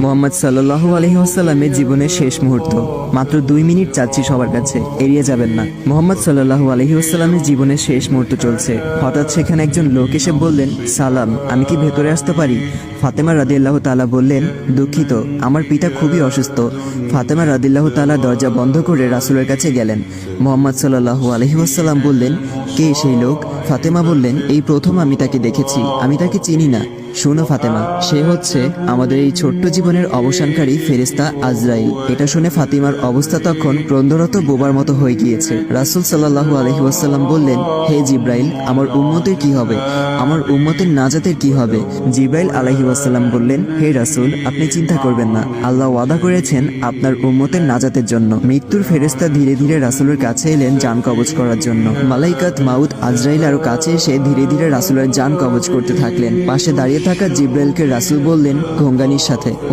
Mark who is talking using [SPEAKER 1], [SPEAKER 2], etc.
[SPEAKER 1] মোহাম্মদ সাল্লাল্লাহু আলাইহি ওয়াসাল্লামের জীবনের শেষ মুহূর্ত। মাত্র 2 মিনিট চাচ্ছি সবার কাছে, এড়িয়ে যাবেন না। মোহাম্মদ সাল্লাল্লাহু আলাইহি ওয়াসাল্লামের জীবনের শেষ মুহূর্ত চলছে। হঠাৎ সেখানে একজন লোক এসে বললেন, সালাম, আমি কি ভেতরে আসতে পারি? ফাতেমা রাদিয়াল্লাহু তাআলা বললেন, দুঃখিত, আমার পিতা খুবই অসুস্থ। ফাতেমা রাদিয়াল্লাহু তাআলা দরজা বন্ধ করে রাসূলের কাছে গেলেন। মোহাম্মদ সাল্লাল্লাহু আলাইহি ওয়াসাল্লাম বললেন, কে সেই লোক? ফাতেমা বললেন, এই প্রথম আমি তাকে দেখেছি, আমি তাকে চিনি না। শোনো ফাতেমা, সে হচ্ছে আমাদের এই ছোট্ট জীবনের অবসানকারী ফেরেশতা আজরাইল। এটা শুনে ফাতিমার অবস্থা তখন ক্রন্দনরত বোবার মতো হয়ে গিয়েছে। রাসূল সাল্লাল্লাহু আলাইহি ওয়াসাল্লাম বললেন, হে জিব্রাইল, আমার উম্মতের কি হবে? আমার উম্মতের নাজাতের কি হবে? জিব্রাইল আলাইহি ওয়াসাল্লাম বললেন, হে রাসূল, আপনি চিন্তা করবেন না, আল্লাহ ওয়াদা করেছেন আপনার উম্মতের নাজাতের জন্য। মৃত্যুর ফেরেশতা ধীরে ধীরে রাসূলের কাছে এলেন জান কবজ করার জন্য। মালাইকাত মাউত আজরাইল আরো কাছে এসে ধীরে ধীরে রাসূলের জান কবজ করতে থাকলেন। পাশে দাঁড়িয়ে থাকা জিব্রাইলকে রাসূল বললেন ঘঙ্গানির সাথে, ও